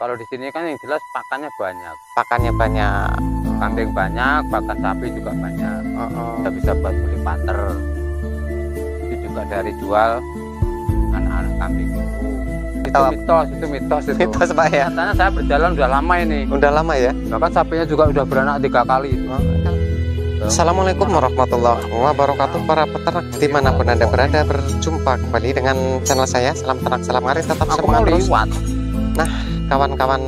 Kalau di sini kan yang jelas pakannya banyak. Pakannya banyak. Kambing banyak, pakan sapi juga banyak. Kita bisa buat beli pater. Itu juga dari jual anak-anak kambing itu. Itu mitos itu. Mitos Pak ya. Katanya saya berjalan udah lama ini. Udah lama ya. Bahkan sapinya juga udah beranak 3 kali. Assalamualaikum warahmatullahi wabarakatuh. Para peternak dimanapun Anda berada, berjumpa kembali dengan channel saya. Salam ternak, salam ngarit, tetap semangat terus. Nah, kawan-kawan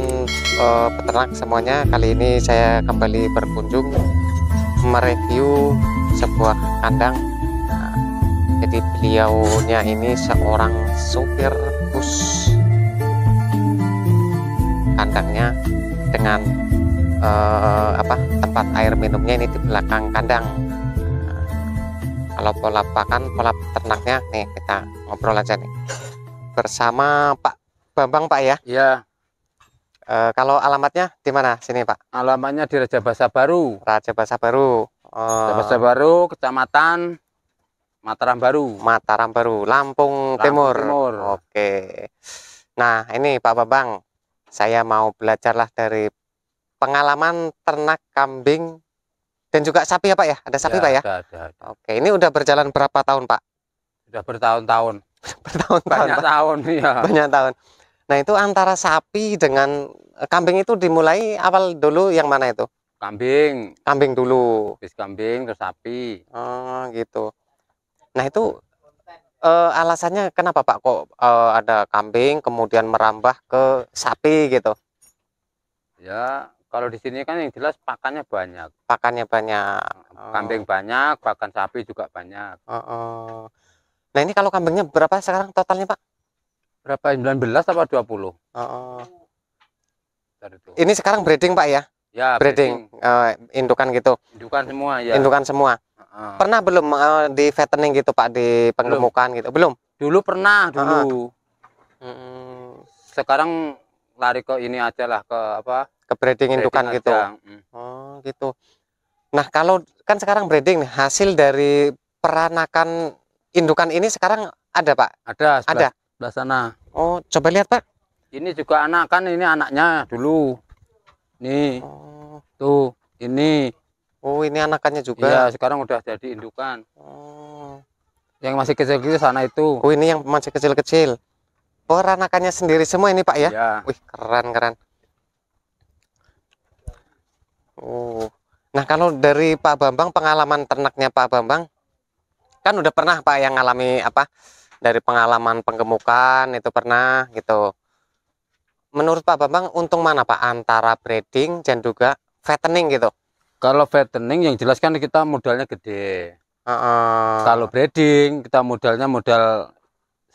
peternak semuanya, kali ini saya kembali berkunjung mereview sebuah kandang. Nah, jadi beliaunya ini seorang supir bus. Kandangnya dengan tempat air minumnya ini di belakang kandang. Nah, kalau pola pakan, pola ternaknya nih kita ngobrol aja nih bersama Pak Bambang Pak ya. Iya. Kalau alamatnya di mana sini Pak? Alamatnya di Raja Basa Baru. Raja Basa Baru. Raja Basa Baru, Kecamatan Mataram Baru. Mataram Baru, Lampung Timur. Oke. Nah ini Pak Bambang, saya mau belajarlah dari pengalaman ternak kambing dan juga sapi ya Pak ya? Ada sapi ya, Pak ya? ada. Oke, ini udah berjalan berapa tahun Pak? Sudah bertahun-tahun. Bertahun-tahun Banyak Pak. tahun ya. Banyak tahun. Nah itu antara sapi dengan kambing itu dimulai awal dulu yang mana itu? Kambing. Kambing dulu. Habis kambing terus sapi. Oh gitu. Nah itu alasannya kenapa Pak kok ada kambing kemudian merambah ke sapi gitu? Ya kalau di sini kan yang jelas pakannya banyak. Pakannya banyak. Kambing banyak, pakan sapi juga banyak. Nah ini kalau kambingnya berapa sekarang totalnya Pak? Berapa? 19 apa 20? Ini sekarang breeding Pak ya? Ya, breeding. Indukan gitu. Indukan semua ya. Indukan semua. Pernah belum di fattening gitu Pak, di penggemukan gitu? Belum? Dulu pernah dulu. Sekarang lari ke ini aja lah, ke apa? Ke breeding indukan aja. gitu. Gitu. Nah kalau kan sekarang breeding, hasil dari peranakan indukan ini sekarang ada Pak? Ada. Ada. Sebelah sana. Oh coba lihat Pak. Ini juga anakan, ini anaknya dulu. Nih. Tuh ini. Oh ini anakannya juga. Iya sekarang udah jadi indukan. Yang masih kecil-kecil sana itu. Oh ini yang masih kecil-kecil. Peranakannya sendiri semua ini Pak ya? Iya. Wih keren. Nah kalau dari Pak Bambang, pengalaman ternaknya Pak Bambang kan udah pernah Pak yang ngalami apa dari pengalaman penggemukan itu pernah gitu. Menurut Pak Bambang untung mana Pak antara breeding dan juga fattening gitu? Kalau fattening yang jelas kan kita modalnya gede. Kalau breeding kita modal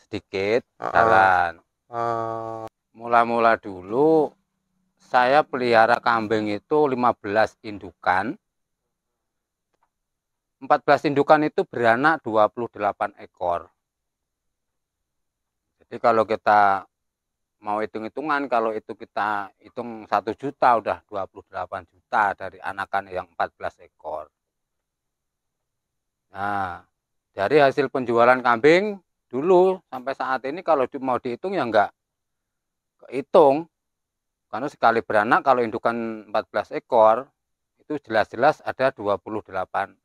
sedikit, jalan. Mula-mula dulu saya pelihara kambing itu 15 indukan. 14 indukan itu beranak 28 ekor. Jadi kalau kita mau hitung-hitungan, kalau itu kita hitung 1 juta udah 28 juta dari anakan yang 14 ekor. Nah, dari hasil penjualan kambing dulu sampai saat ini kalau mau dihitung ya enggak kehitung. Karena sekali beranak kalau indukan 14 ekor itu jelas-jelas ada 28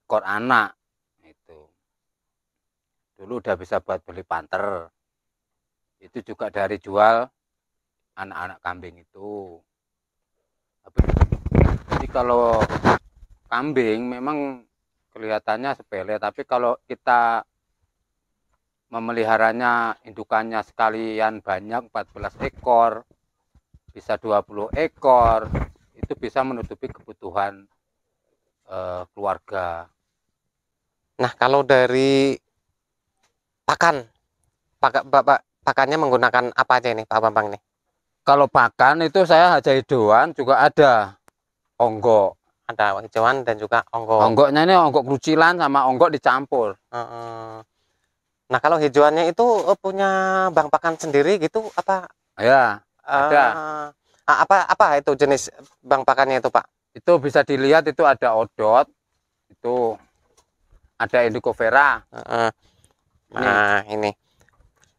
ekor anak. Itu. Dulu udah bisa buat beli panter. Itu juga dari jual anak-anak kambing itu. Jadi kalau kambing memang kelihatannya sepele, tapi kalau kita memeliharanya indukannya sekalian banyak 14 ekor, bisa 20 ekor, itu bisa menutupi kebutuhan keluarga. Nah kalau dari pakannya menggunakan apa aja ini Pak Bambang nih? Kalau pakan itu saya hijauan juga ada onggok. Ada hijauan dan juga onggok. Onggoknya ini onggok kerucilan sama onggok dicampur. Nah kalau hijauannya itu punya bang pakan sendiri gitu apa? Ya ada. Apa itu jenis bang pakannya itu Pak? Itu bisa dilihat, itu ada odot, itu ada Indicovera. Nah ini.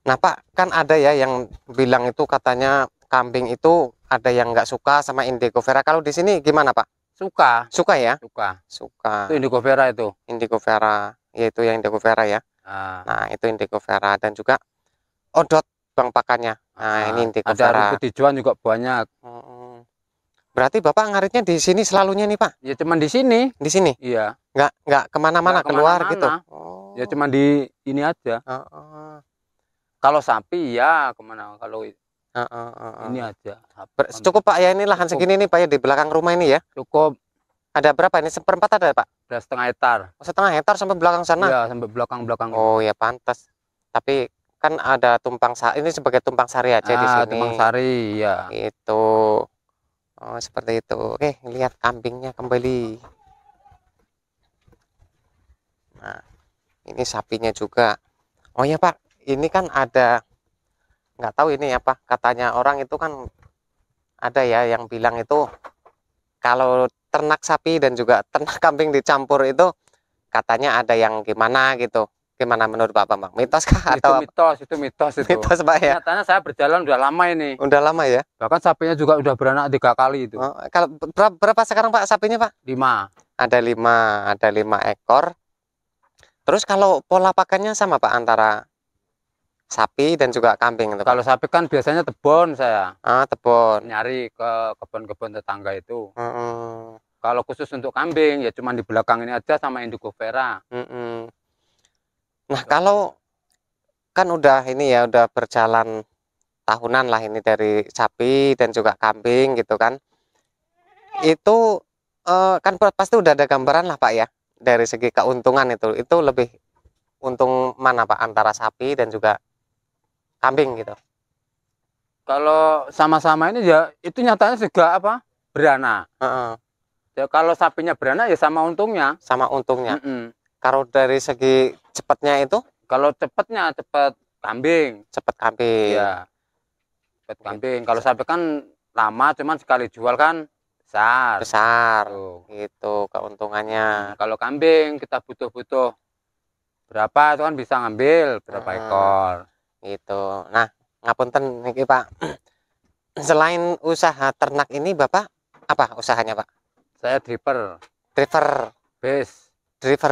Nah Pak, kan ada ya yang bilang itu katanya kambing itu ada yang nggak suka sama Indigo Vera. Kalau di sini gimana Pak? Suka. Suka ya? Suka. Itu Indigo Vera itu. Indigo Vera, yaitu yang Indigo Vera ya. Nah, itu Indigo Vera dan juga odot bang pakannya. Nah, ini Indigo Vera. Ada rumput hijauan juga banyak. Berarti Bapak ngaritnya di sini selalunya nih Pak? Ya cuman di sini. Di sini? Iya. Nggak kemana-mana keluar gitu? Ya cuman di ini aja. Kalau sapi ya kemana? Kalau ini aja. Cukup Pak ya, ini lahan segini nih Pak ya, di belakang rumah ini ya? Cukup. Ada berapa ini? Seperempat ada Pak? Ada setengah hektar. Setengah hektar sampai belakang sana? Iya, sampai belakang. Oh ya pantas. Tapi kan ada tumpang sari, ini sebagai tumpang sari aja di sini. Tumpang sari ya. Itu. Oh seperti itu. Oke, lihat kambingnya kembali. Nah, ini sapinya juga. Oh ya Pak, ini kan ada, nggak tahu ini apa, katanya orang itu kan ada ya yang bilang itu kalau ternak sapi dan juga ternak kambing dicampur itu katanya ada yang gimana gitu. Gimana menurut Bapak Bang? Mitos kah atau itu mitos itu. Mitos Pak ya. Nyatanya saya berjalan udah lama ini. Udah lama ya. Bahkan sapinya juga udah beranak 3 kali itu. Kalau berapa sekarang Pak sapinya Pak? 5. Ada 5 ekor. Terus kalau pola pakannya sama Pak antara sapi dan juga kambing itu? Kalau sapi kan biasanya tebon saya. Tebon. Nyari ke kebun-kebun tetangga itu. Kalau khusus untuk kambing ya cuma di belakang ini aja sama Indigo Vera. Nah, kalau kan udah ini ya, udah berjalan tahunan lah ini dari sapi dan juga kambing gitu kan. Itu kan pasti udah ada gambaran lah Pak ya. Dari segi keuntungan itu lebih untung mana Pak antara sapi dan juga kambing gitu? Kalau sama-sama ini ya itu nyatanya juga apa? Beranak. Ya, kalau sapinya beranak ya sama untungnya. Sama untungnya. Kalau dari segi cepatnya itu? Kalau cepatnya cepat kambing. Cepat kambing. Iya. Cepat kambing. Kalau sapi kan lama, cuman sekali jual kan besar. Besar. Itu keuntungannya. Kalau kambing kita butuh berapa itu kan bisa ngambil berapa ekor. Gitu. Nah, ngapunten niki Pak. Selain usaha ternak ini Bapak apa usahanya Pak? Saya driver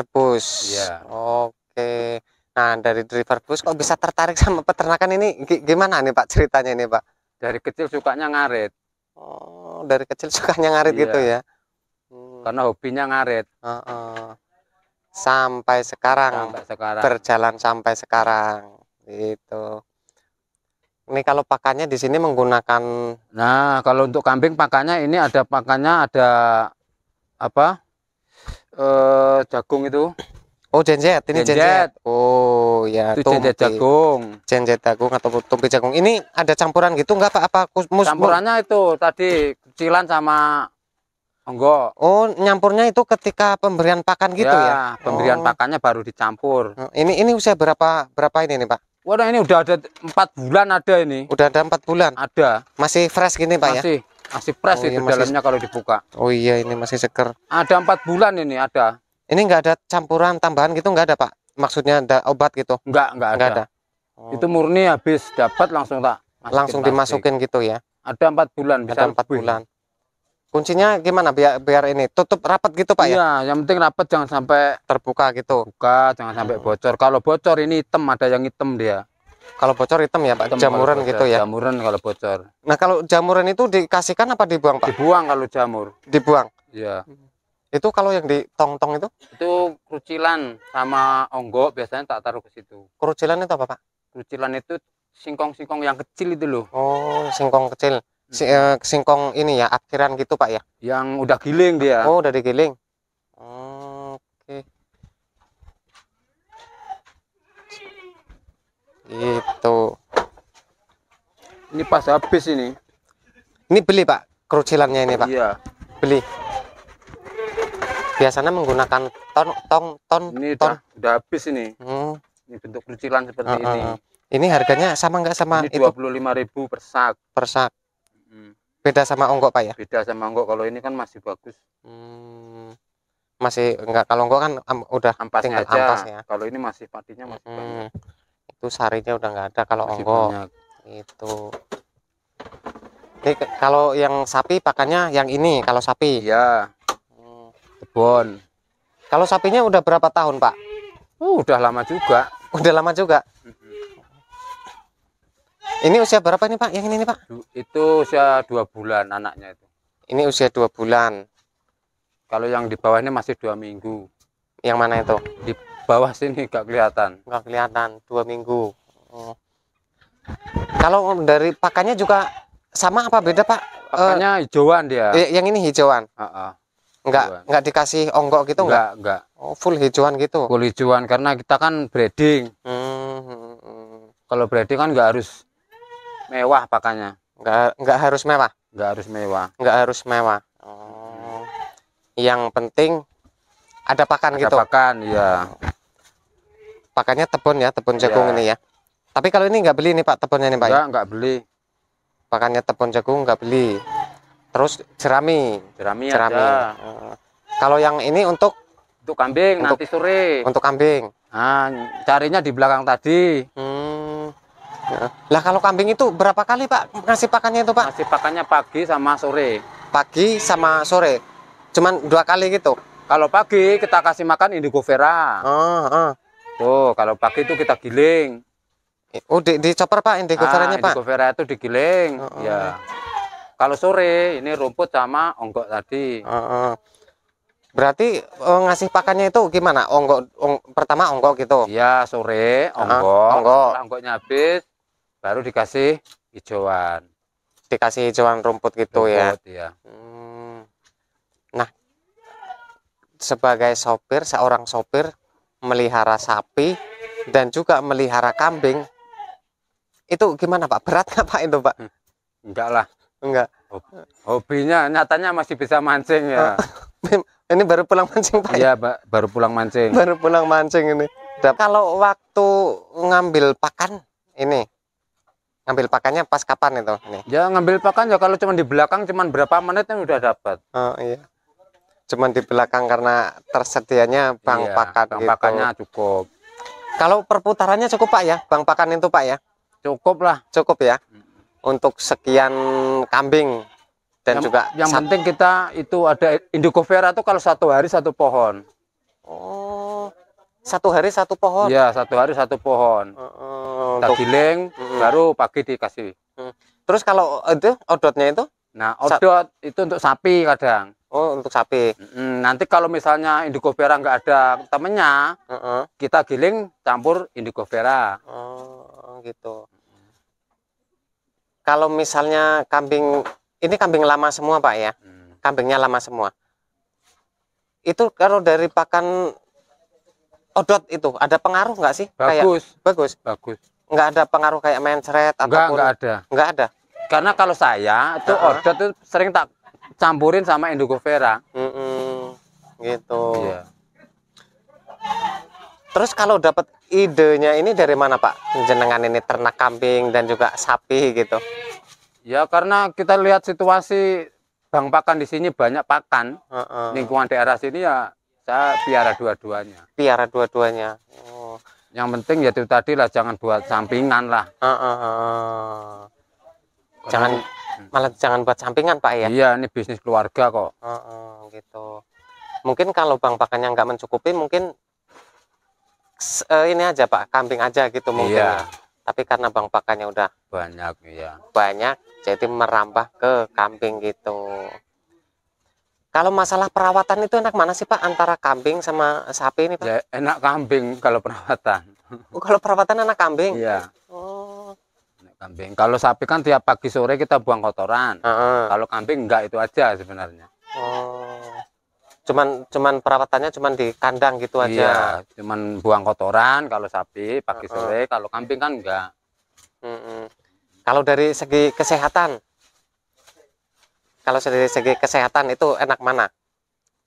bus. Iya. Oke. Nah, dari driver bus kok bisa tertarik sama peternakan ini? Gimana nih Pak ceritanya ini Pak? Dari kecil sukanya ngarit. Oh, dari kecil sukanya ngarit gitu ya? Karena hobinya ngarit. Sampai sekarang. Berjalan sampai sekarang. Gitu. Ini kalau pakannya di sini menggunakan. Nah, kalau untuk kambing pakannya ini ada apa? Jagung itu. Oh, jenjet, ini jenjet. Oh ya, itu jenjet jagung. Jenjet jagung atau tumpi jagung. Ini ada campuran gitu nggak Pak? Apa campurannya itu tadi kecilan sama onggo. Oh, nyampurnya itu ketika pemberian pakan gitu ya? Pemberian pakannya baru dicampur. Ini usia berapa ini nih Pak? Waduh, ini udah ada 4 bulan ada ini. Udah ada 4 bulan? Ada. Masih fresh gini Pak ya? Masih fresh itu dalamnya kalau dibuka. Oh iya, ini masih seger. Ada 4 bulan ini ada. Ini nggak ada campuran tambahan gitu nggak ada Pak? Maksudnya ada obat gitu? Nggak ada. Itu murni habis dapat langsung langsung dimasukin gitu ya? Ada 4 bulan. Bisa ada 4 bulan. Kuncinya gimana biar ini tutup rapat gitu Pak ya? Iya, yang penting rapat, jangan sampai terbuka gitu. Jangan sampai bocor. Kalau bocor ini hitam, ada yang hitam dia. Kalau bocor hitam ya Pak, jamuran gitu ya? Jamuran kalau bocor. Nah, kalau jamuran itu dikasihkan apa dibuang Pak? Dibuang kalau jamur. Dibuang? Iya. Itu kalau yang di tong-tong itu? Itu kerucilan sama onggo biasanya tak taruh ke situ. Kerucilan itu apa Pak? Kerucilan itu singkong-singkong yang kecil itu loh. Oh, singkong kecil. Singkong ini ya, akhiran gitu Pak ya? Yang udah giling dia. Oh, udah digiling. Oke. Itu. Ini pas habis ini. Ini beli Pak, kerucilannya ini Pak? Iya. Beli. Biasanya menggunakan ton. Ini ton. udah habis ini. Ini bentuk kerucilan seperti ini. Ini harganya sama nggak sama ini itu? 25.000 per sak. Per sak. Beda sama onggok Pak ya? Beda sama onggok. Kalau ini kan masih bagus. Masih enggak, kalau onggok kan udah ampas tinggal aja. Ampas ya. Kalau ini masih patinya masih banyak. Itu sarinya udah nggak ada kalau masih onggok. Banyak. Itu. Kalau yang sapi pakannya yang ini kalau sapi. Iya. Kebon. Kalau sapinya udah berapa tahun, Pak? Udah lama juga. Udah lama juga. Ini usia berapa nih, Pak? Yang ini nih, Pak? Itu usia 2 bulan anaknya itu. Ini usia 2 bulan. Kalau yang di bawah ini masih 2 minggu. Yang mana itu? Di bawah sini nggak kelihatan. Nggak kelihatan, 2 minggu. Kalau dari pakannya juga sama apa beda, Pak? Pakannya hijauan dia. Yang ini hijauan. Nggak dikasih onggok gitu enggak. Oh, full hijauan gitu. Full hijauan karena kita kan breeding. Kalau breeding kan nggak harus mewah pakannya. Nggak harus mewah. Nggak harus mewah. Nggak harus mewah. Yang penting ada pakan gitu. Ada pakan, ya. Pakannya tebon ya, tebon jagung ini ya. Tapi kalau ini nggak beli nih Pak, tebonnya nih Pak? Nggak beli. Pakannya tebon jagung nggak beli. Terus jerami. Jerami. Kalau yang ini untuk kambing nanti sore. Untuk kambing. Nah, carinya di belakang tadi. Lah kalau kambing itu berapa kali Pak ngasih pakannya itu Pak? Ngasih pakannya pagi sama sore. Pagi sama sore. Cuman 2 kali gitu. Kalau pagi kita kasih makan indigo vera. Tuh, kalau pagi itu kita giling. Oh, dicoper Pak indigo veranya Pak? Indigo vera itu digiling. Ya. Kalau sore ini rumput sama onggok tadi. Berarti ngasih pakannya itu gimana? Pertama onggok gitu. Iya, sore onggok. Onggoknya habis baru dikasih hijauan. Dikasih hijauan rumput gitu ya. Nah, sebagai seorang sopir melihara sapi dan juga melihara kambing itu gimana Pak? Berat nggak Pak itu Pak? Enggak lah. Enggak. Hobinya nyatanya masih bisa mancing ya. Ini baru pulang mancing Pak? Iya, baru pulang mancing. Baru pulang mancing ini. Kalau waktu ngambil pakan ini, ngambil pakannya pas kapan itu? Ini? Ya ngambil pakan ya kalau cuma di belakang cuman berapa menit kan udah dapat. Oh iya. Cuman di belakang karena tersedianya bang pakan bang gitu. Pakannya cukup. Kalau perputarannya cukup Pak ya, bang pakan itu Pak ya? Cukup lah. Cukup ya. Untuk sekian kambing dan juga yang penting kita itu ada indigo vera tuh kalau 1 hari 1 pohon. Oh, 1 hari 1 pohon. Iya, 1 hari 1 pohon. Kita giling baru pagi dikasih. Terus kalau itu odotnya itu? Nah, odot itu untuk sapi kadang. Oh, untuk sapi. Nanti kalau misalnya indigo vera nggak ada temennya, kita giling campur indigo vera. Oh, gitu. Kalau misalnya kambing, ini kambing lama semua Pak ya? Kambingnya lama semua. Itu kalau dari pakan odot itu ada pengaruh nggak sih? Bagus. Bagus. Nggak ada pengaruh kayak mencret ataupun? Nggak ada. Nggak ada. Karena kalau saya itu odot itu sering tak campurin sama indigo vera. Gitu. Iya. Terus kalau dapat idenya ini dari mana Pak? Jenengan ini ternak kambing dan juga sapi gitu. Ya karena kita lihat situasi bang pakan di sini banyak pakan. Lingkungan daerah sini ya saya piara dua-duanya. Piara dua-duanya. Yang penting ya itu tadi lah, jangan buat sampingan lah. Jangan buat sampingan Pak ya. Iya, ini bisnis keluarga kok. Gitu. Mungkin kalau bang pakannya nggak mencukupi, mungkin ini aja Pak, kambing aja gitu mungkin. Iya. Tapi karena bang pakannya udah banyak, ya. Banyak, jadi merambah ke kambing gitu. Kalau masalah perawatan itu enak mana sih Pak antara kambing sama sapi ini Pak? Ya, enak kambing kalau perawatan. Kalau perawatan enak kambing? Iya. Enak kambing. Kalau sapi kan tiap pagi sore kita buang kotoran. Kalau kambing enggak, itu aja sebenarnya. Cuman perawatannya cuman di kandang gitu aja. Iya, cuman buang kotoran kalau sapi pagi sore, kalau kambing kan enggak. Kalau dari segi kesehatan, itu enak mana?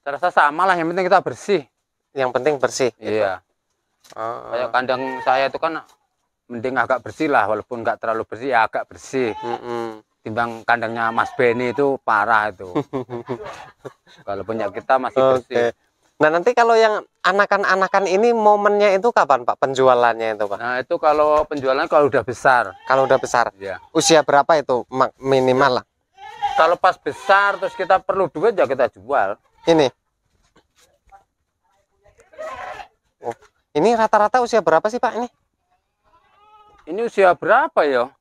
Saya rasa sama lah, yang penting kita bersih. Yang penting bersih. Iya. Gitu. Kayak kandang saya itu kan mending agak bersih lah, walaupun nggak terlalu bersih ya agak bersih. Timbang kandangnya Mas Beni itu parah itu. Kalau punya kita masih bersih. Nah nanti kalau yang anakan-anakan ini momennya itu kapan Pak penjualannya itu Pak? Nah itu kalau penjualannya kalau udah besar. Kalau udah besar. Ya. Usia berapa itu minimal lah? kalau pas besar terus kita perlu duit ya kita jual. Ini. Oh, ini rata-rata usia berapa sih Pak ini? Ini usia berapa ya?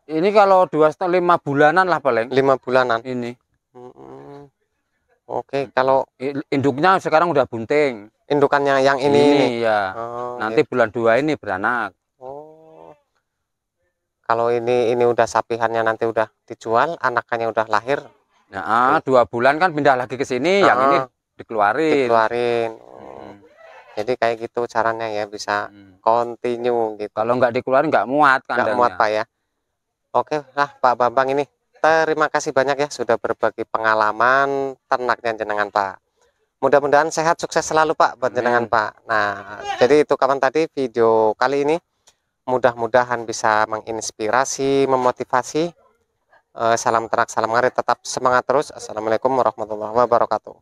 Ini kalau 2,5 bulanan lah paling. 5 bulanan. Ini. Oke, kalau induknya sekarang udah bunting. Indukannya yang ini ya. Oh, nanti gitu. Bulan 2 ini beranak. Oh. Kalau ini udah sapihannya nanti udah dijual, anakannya udah lahir. Nah, 2 bulan kan pindah lagi ke sini, yang ini dikeluarin. Jadi kayak gitu caranya ya, bisa continue gitu. Kalau nggak dikeluarin nggak muat Nggak kandangnya. muat Pak ya. Oke lah Pak Bambang, ini terima kasih banyak ya sudah berbagi pengalaman ternaknya jenengan Pak. Mudah-mudahan sehat sukses selalu Pak buat jenengan Pak. Nah, jadi itu kawan tadi video kali ini. Mudah-mudahan bisa menginspirasi, memotivasi. Salam ternak, salam ngarit, tetap semangat terus. Assalamualaikum warahmatullahi wabarakatuh.